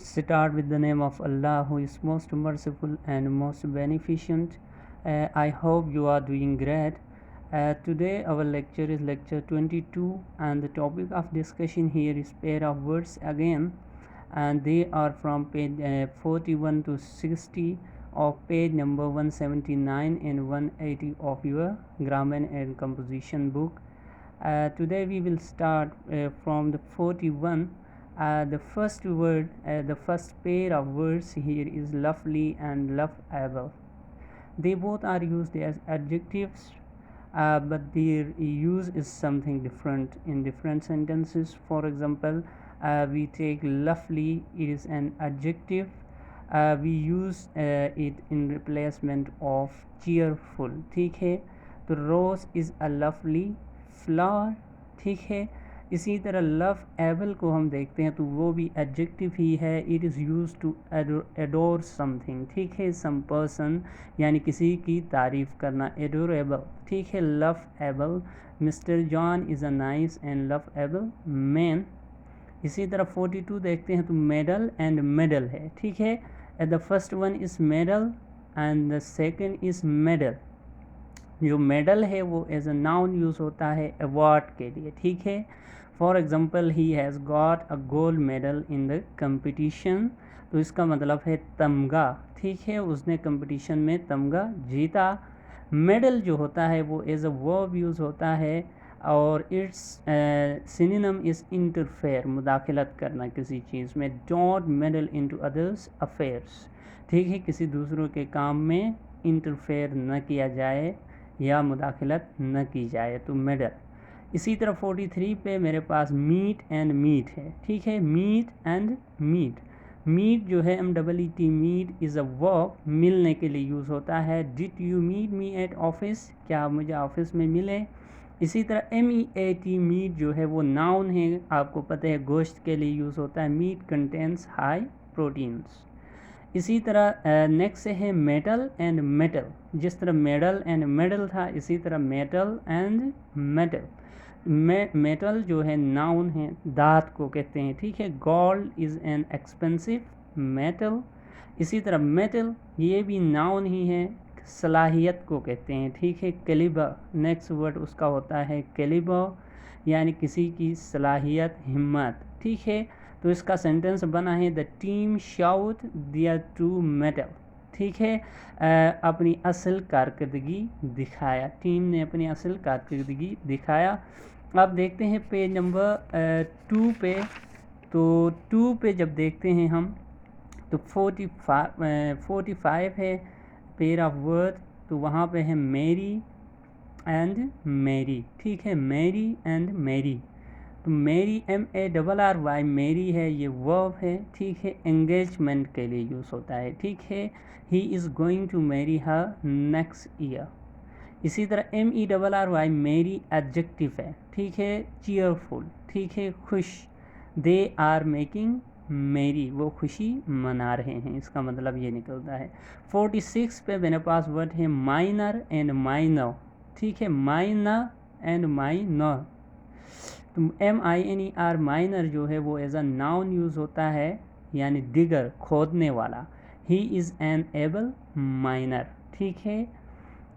Start with the name of Allah, who is most merciful and most beneficent. I hope you are doing great. Today our lecture is lecture 22, and the topic of discussion here is pair of words again, and they are from page 41 to 60 of page number 179 and 180 of your grammar and composition book. Today we will start from the 41. The first word, the first pair of words here is lovely and lovable. They both are used as adjectives, but their use is something different in different sentences. For example, we take lovely, it is an adjective. We use it in replacement of cheerful. ठीक है, तो rose is a lovely flower. ठीक है, इसी तरह love able को हम देखते हैं तो वो भी एडजेक्टिव ही है. It is use to adore something. ठीक है, सम पर्सन यानी किसी की तारीफ़ करना, एडोरेबल. ठीक है, love able. Mister John is a nice and love able man. इसी तरह 42 देखते हैं तो मेडल एंड मेडल है. ठीक है, the first one is medal and the second is medal. जो मेडल है वो एज अ नाउन यूज़ होता है अवार्ड के लिए. ठीक है, for example he has got a gold medal in the competition, तो इसका मतलब है तमगा. ठीक है, उसने कंपटीशन में तमगा जीता. मेडल जो होता है वो एज अ वर्ब यूज़ होता है और इट्स सिनोनिम इज़ इंटरफेयर, मुदाखलत करना किसी चीज़ में. Don't medal into others affairs. ठीक है, किसी दूसरों के काम में इंटरफेयर न किया जाए या मुदाखलत न की जाए, तो मेडल. इसी तरह 43 पे मेरे पास मीट एंड मीट है. ठीक है, मीट एंड मीट. मीट जो है MEET, meet is a verb, मिलने के लिए यूज़ होता है. Did you meet me at office, क्या आप मुझे ऑफिस में मिले. इसी तरह MEAT, मीट जो है वो नाउन है, आपको पता है गोश्त के लिए यूज़ होता है. Meat contains high proteins. इसी तरह नेक्स्ट है मेटल एंड मेटल. जिस तरह मेडल एंड मेडल था, इसी तरह मेटल एंड मेटल. मेटल जो है नाउन है, धात को कहते हैं. ठीक है, gold is an expensive metal. इसी तरह मेटल ये भी नाउन ही है, सलाहियत को कहते हैं. ठीक है, कैलिबर, नेक्स्ट वर्ड उसका होता है कैलिबर, यानी किसी की सलाहियत, हिम्मत. ठीक है, तो इसका सेंटेंस बना है the team shout their to mettle. ठीक है, अपनी असल कारकर्दगी दिखाया. टीम ने अपनी असल कारकर्दगी दिखाया. अब देखते हैं पेज नंबर 2 पे. तो 2 पे जब देखते हैं हम तो 45 है पेयर ऑफ वर्ड. तो वहाँ पे है मेरी एंड मेरी. ठीक है, मेरी एंड मेरी. तो मेरी MARRY मेरी है, ये वर्ब है. ठीक है, एंगेजमेंट के लिए यूज़ होता है. ठीक है, he is going to marry her next year. इसी तरह MERRY मेरी एडजेक्टिव है. ठीक है, चीयरफुल. ठीक है, खुश. दे आर मेकिंग मेरी, वो खुशी मना रहे हैं, इसका मतलब ये निकलता है. 46 पे मेरे पास वर्ड है माइनर एंड माइनर. ठीक है, माइनर एंड माइनर. तो MINER माइनर जो है वो एज अ नाउन यूज़ होता है, यानी डिगर, खोदने वाला. He is an able minor. ठीक है,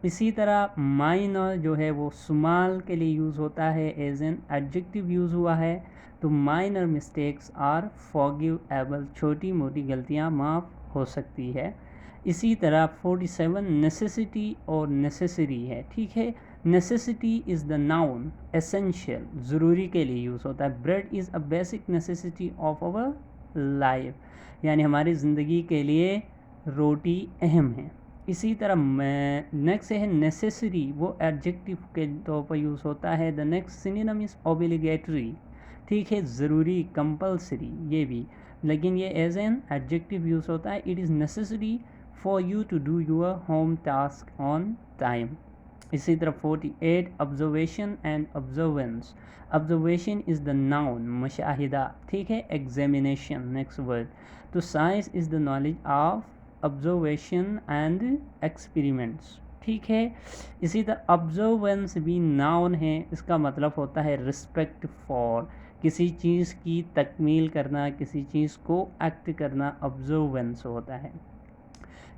इसी तरह माइनर जो है वो सुमाल के लिए यूज़ होता है, एज एन एडजेक्टिव यूज़ हुआ है. तो माइनर मिस्टेक्स आर फॉरगिवेबल, छोटी मोटी गलतियाँ माफ़ हो सकती है. इसी तरह 47 नेसेसिटी और नेसेसरी है. ठीक है, necessity is the noun, essential, ज़रूरी के लिए यूज़ होता है. Bread is a basic necessity of our life, यानी हमारी ज़िंदगी के लिए रोटी अहम है. इसी तरह नेक्स्ट है नेसेसरी, वो एडजेक्टिव के तौर पर यूज़ होता है. The next synonym is obligatory. ठीक है, ज़रूरी, कंपल्सरी, ये भी, लेकिन ये एज एन एडजेक्टिव यूज़ होता है. It is necessary for you to do your home task on time. इसी तरह 48 observation and observance. Observation is the noun, मुशाहिदा. ठीक है, एग्जामिनेशन नेक्स्ट वर्ड. तो science is the knowledge of observation and experiments. ठीक है, इसी तरह ऑब्जर्वेंस भी नाउन है, इसका मतलब होता है रिस्पेक्ट फॉर, किसी चीज़ की तकमील करना, किसी चीज़ को एक्ट करना ऑब्जर्वेंस होता है।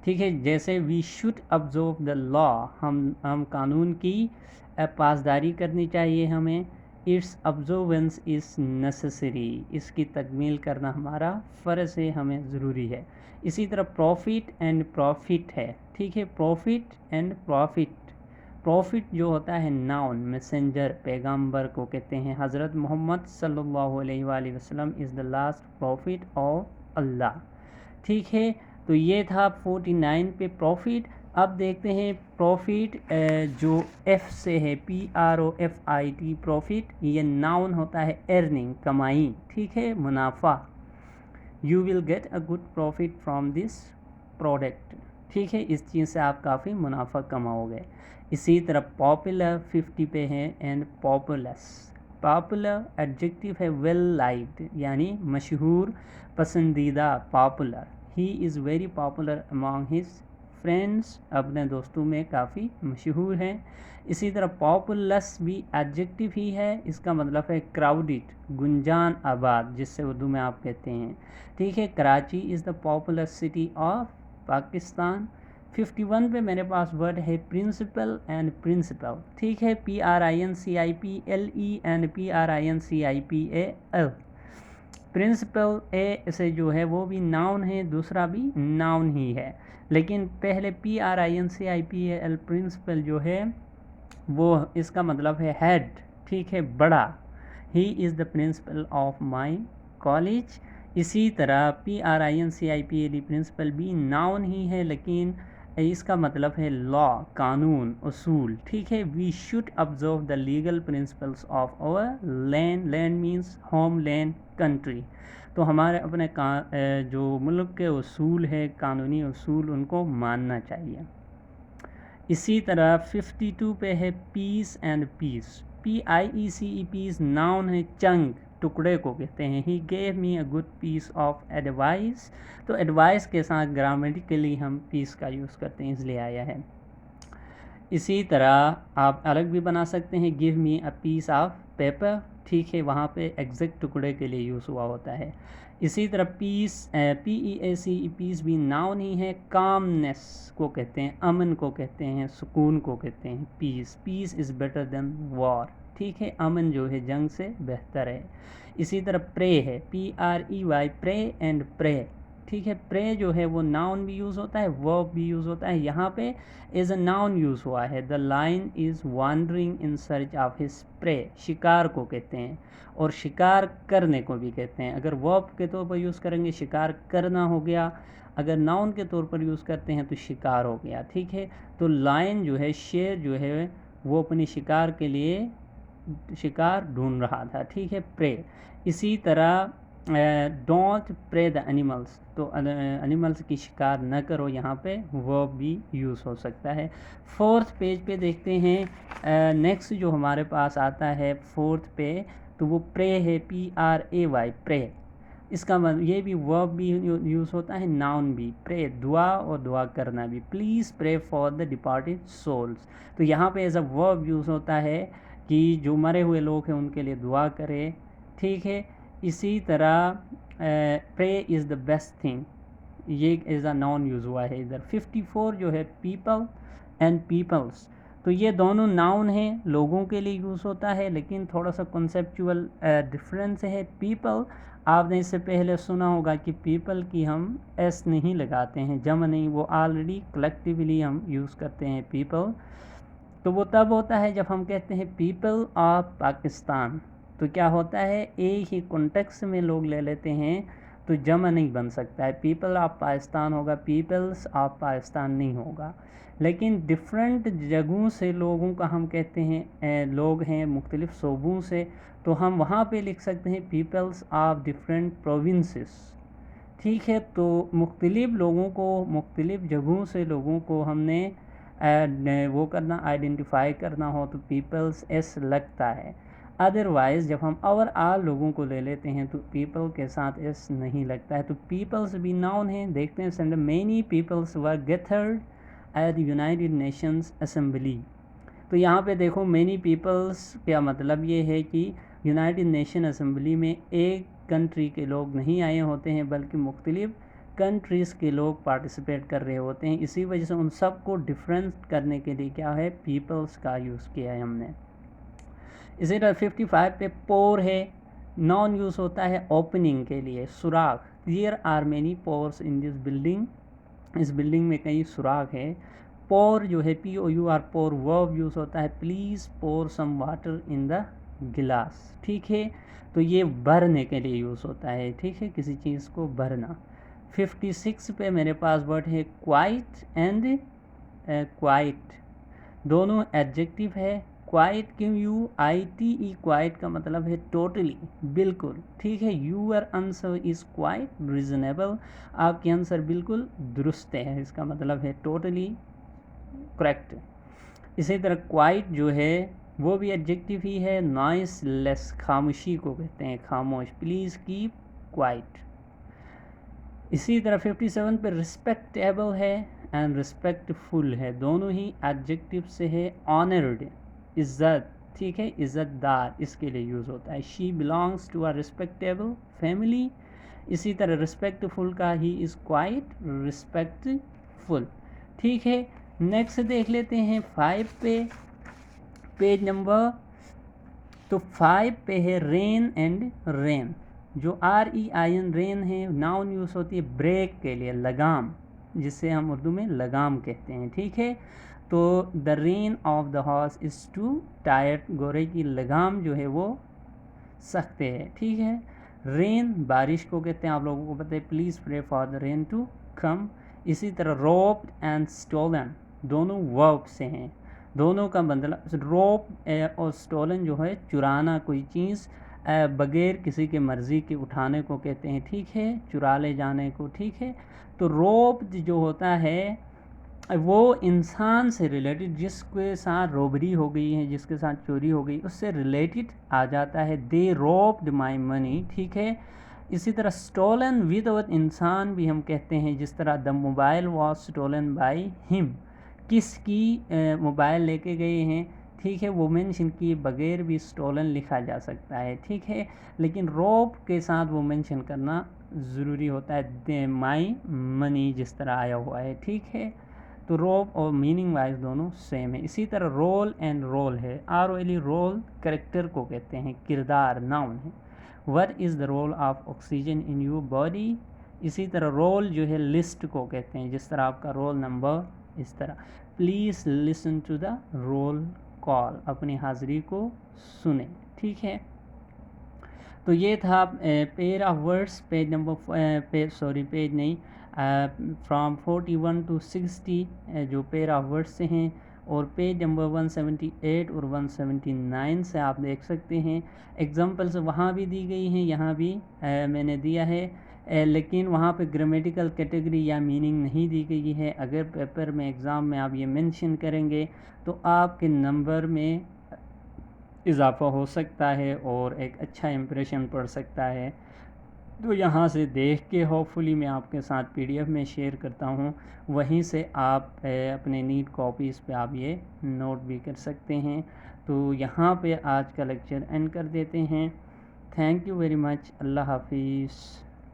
ठीक है, जैसे we should observe the law, हम कानून की पासदारी करनी चाहिए हमें। इट्स ऑब्जर्वेंस इज़ नेसेसरी, इसकी तकमील करना हमारा फ़र्ज़ है, हमें ज़रूरी है। इसी तरह प्रॉफिट एंड प्रॉफिट है। ठीक है, प्रॉफिट एंड प्रॉफिट। प्रॉफिट जो होता है नाउन, मैसेंजर, पैगंबर को कहते हैं। हज़रत मोहम्मद सल्लल्लाहु अलैहि वसल्लम is the last prophet of Allah. ठीक है, तो ये था 49 पे प्रॉफिट। अब देखते हैं प्रॉफिट जो एफ से है, PROFIT प्रॉफिट, ये नाउन होता है अर्निंग, कमाई। ठीक है, मुनाफा। You will get a good profit from this product. ठीक है, इस चीज़ से आप काफ़ी मुनाफा कमाओगे। इसी तरह पॉपुलर 50 पे है एंड पॉपुलस। पॉपुलर एडजेक्टिव है, वेल लाइक्ड यानी मशहूर, पसंदीदा, popular. He is very popular among his friends, अपने दोस्तों में काफ़ी मशहूर हैं। इसी तरह पॉपुलस भी एडजेक्टिव ही है, इसका मतलब है क्राउडेड, गुंजान आबाद, जिससे उर्दू में आप कहते हैं। ठीक है, Karachi is the popular city of Pakistan. 51 पे मेरे पास वर्ड है प्रिंसिपल एंड प्रिंसिपल। ठीक है, PRINCIPLE एंड PRINCIPAL। प्रिंसिपल ए से जो है वो भी नाउन है, दूसरा भी नाउन ही है, लेकिन पहले PRINCIPAL प्रिंसिपल जो है वो इसका मतलब है हेड। ठीक है, बड़ा। He is the principle of my college. इसी तरह PRINCIPAD प्रिंसिपल भी नाउन ही है, लेकिन इसका मतलब है लॉ, कानून, उसूल। ठीक है, we should observe the legal principles of our land. Land means homeland, country. तो हमारे अपने जो मुल्क के उसूल है, कानूनी उसूल, उनको मानना चाहिए। इसी तरह 52 पे है peace and piece. PIECE piece noun है, चंक, टुकड़े को कहते हैं। He gave me a good piece of advice. तो एडवाइस के साथ ग्रामेटिकली हम पीस का यूज़ करते हैं, इसलिए आया है। इसी तरह आप अलग भी बना सकते हैं, give me a piece of paper. ठीक है, वहाँ पे एग्जैक्ट टुकड़े के लिए यूज़ हुआ होता है। इसी तरह पीस, PEACE पीस भी नाउन ही है। कामनेस को कहते हैं, अमन को कहते हैं, सुकून को कहते हैं peace. Peace is better than war. ठीक है, अमन जो है जंग से बेहतर है। इसी तरह प्रे है, PREY, प्रे एंड प्रे। ठीक है, प्रे जो है वो नाउन भी यूज़ होता है, वर्ब भी यूज़ होता है। यहाँ पे एज अ नाउन यूज़ हुआ है। The line is wandering in search of his prey, शिकार को कहते हैं, और शिकार करने को भी कहते हैं। अगर वर्ब के तौर पर यूज़ करेंगे शिकार करना हो गया, अगर नाउन के तौर पर यूज़ करते हैं तो शिकार हो गया। ठीक है, तो लाइन जो है, शेर जो है, वो अपनी शिकार के लिए शिकार ढूंढ रहा था। ठीक है, प्रे। इसी तरह डोंट प्रे द एनिमल्स, तो एनिमल्स की शिकार न करो, यहाँ पे वो भी यूज़ हो सकता है। 4th पेज पे देखते हैं, नेक्स्ट जो हमारे पास आता है 4th पे, तो वो प्रे है, PRAY, प्रे। इसका मतलब ये भी वर्ब भी यूज़ होता है, नाउन भी। प्रे, दुआ, और दुआ करना भी। Please pray for the departed souls, तो यहाँ पे एज अ वर्ब यूज़ होता है कि जो मरे हुए लोग हैं उनके लिए दुआ करें। ठीक है, इसी तरह pray is the best thing, ये एज अ नाउन यूज़ हुआ है इधर। 54 जो है पीपल एंड पीपल्स, तो ये दोनों नाउन हैं, लोगों के लिए यूज़ होता है, लेकिन थोड़ा सा कॉन्सेप्चुअल डिफरेंस है। पीपल, आपने इससे पहले सुना होगा कि पीपल की हम एस नहीं लगाते हैं, जम नहीं, वो ऑलरेडी कलेक्टिवली हम यूज़ करते हैं पीपल। तो वो तब होता है जब हम कहते हैं पीपल ऑफ पाकिस्तान, तो क्या होता है, एक ही कॉन्टेक्स्ट में लोग ले लेते हैं, तो जमा नहीं बन सकता है। पीपल ऑफ पाकिस्तान होगा, पीपल्स ऑफ पाकिस्तान नहीं होगा। लेकिन डिफरेंट जगहों से लोगों का हम कहते हैं, लोग हैं मुख्तलिफ़ सूबों से, तो हम वहाँ पे लिख सकते हैं पीपल्स ऑफ डिफरेंट प्रोविंसेस। ठीक है, तो मुख्तलिफ़ लोगों को, मुख्तलिफ़ जगहों से लोगों को हमने वो करना, आइडेंटिफाई करना हो, तो पीपल्स एस लगता है। अदरवाइज़ जब हम ओवरऑल लोगों को ले लेते हैं तो पीपल के साथ एस नहीं लगता है। तो पीपल्स भी नाउन है। देखते हैं send many peoples were gathered at United Nations assembly. तो यहाँ पे देखो मेनी पीपल्स, क्या मतलब ये है कि यूनाइटेड नेशन असम्बली में एक कंट्री के लोग नहीं आए होते हैं बल्कि मुख्तलिफ कंट्रीज़ के लोग पार्टिसिपेट कर रहे होते हैं। इसी वजह से उन सब को डिफरेंस करने के लिए क्या है, पीपल्स का यूज़ किया है हमने। इसी तरह 55 पे पोर है, नॉन यूज़ होता है ओपनिंग के लिए, सुराख। There are many pores in this building, इस बिल्डिंग में कई सुराख है। पोर जो है POUR पोर वर्ब यूज़ होता है, please pour some water in the glass. ठीक है, तो ये भरने के लिए यूज़ होता है। ठीक है, किसी चीज़ को भरना। 56 पे मेरे पास वर्ड है क्वाइट एंड क्वाइट, दोनों एडजेक्टिव है। क्वाइट QUITE क्वाइट का मतलब है टोटली, बिल्कुल। ठीक है, your answer is quite reasonable, आपके आंसर बिल्कुल दुरुस्त है, इसका मतलब है टोटली करेक्ट। इसी तरह क्वाइट जो है वो भी एडजेक्टिव ही है। नॉइस लेस, खामोशी को कहते हैं खामोश, प्लीज़ कीप क्वाइट। इसी तरह 57 पे रिस्पेक्टेबल है एंड रिस्पेक्टफुल है, दोनों ही एडजेक्टिव से है। ऑनर्ड, इज़्ज़त, ठीक है, इज़्ज़तदार, इसके लिए यूज़ होता है। She belongs to a respectable family. इसी तरह रिस्पेक्टफुल का ही इज़ क्वाइट रिस्पेक्टफुल। ठीक है, नेक्स्ट देख लेते हैं 5 पे, पेज नंबर, तो 5 पे है रेन एंड रेन। जो REIN रेन है, नाउन यूज़ होती है ब्रेक के लिए, लगाम, जिसे हम उर्दू में लगाम कहते हैं। ठीक है, तो the rain of the horse is to tired, घोड़े की लगाम जो है वो सख्त है। ठीक है, रेन बारिश को कहते हैं, आप लोगों को पता है, please pray for the rain to come. इसी तरह रोप्ड एंड स्टोलन, दोनों वर्ब से हैं, दोनों का मतलब रोप और स्टोलन जो है चुराना, कोई चीज़ बगैर किसी के मर्ज़ी के उठाने को कहते हैं। ठीक है, चुरा ले जाने को। ठीक है, तो रोप जो होता है वो इंसान से रिलेटेड, जिसके साथ रोबरी हो गई है, जिसके साथ चोरी हो गई, उससे रिलेटेड आ जाता है। दे रोब्ड माई मनी। ठीक है, इसी तरह स्टोलन विदाउट इंसान भी हम कहते हैं, जिस तरह the mobile was stolen by him, किसकी मोबाइल लेके गए हैं। ठीक है, वो मेंशन किए बगैर भी स्टोलन लिखा जा सकता है। ठीक है, लेकिन रोब के साथ वो मेंशन करना ज़रूरी होता है, दे माई मनी जिस तरह आया हुआ है। ठीक है, तो रोब और मीनिंग वाइज दोनों सेम है। इसी तरह रोल एंड रोल है, ROL रोल करेक्टर को कहते हैं, किरदार, नाउन है। What is the role of oxygen in your body. इसी तरह रोल जो है लिस्ट को कहते हैं, जिस तरह आपका रोल नंबर, इस तरह। Please listen to the roll call, अपनी हाज़िरी को सुने। ठीक है, तो ये था pair of words, page number page नहीं, फ्रॉम 41 to 60 जो पेयर ऑफ वर्ड्स से हैं, और पेज नंबर 178 और 179 से आप देख सकते हैं। एग्जांपल्स वहाँ भी दी गई हैं, यहाँ भी मैंने दिया है, लेकिन वहाँ पे ग्रामेटिकल कैटेगरी या मीनिंग नहीं दी गई है। अगर पेपर में, एग्ज़ाम में आप ये मेंशन करेंगे तो आपके नंबर में इजाफ़ा हो सकता है और एक अच्छा इम्प्रेशन पड़ सकता है। तो यहाँ से देख के होपफुली मैं आपके साथ PDF में शेयर करता हूँ, वहीं से आप अपने नीट कॉपीज़ पे आप ये नोट भी कर सकते हैं। तो यहाँ पे आज का लेक्चर एंड कर देते हैं। Thank you very much. Allah हाफिज़।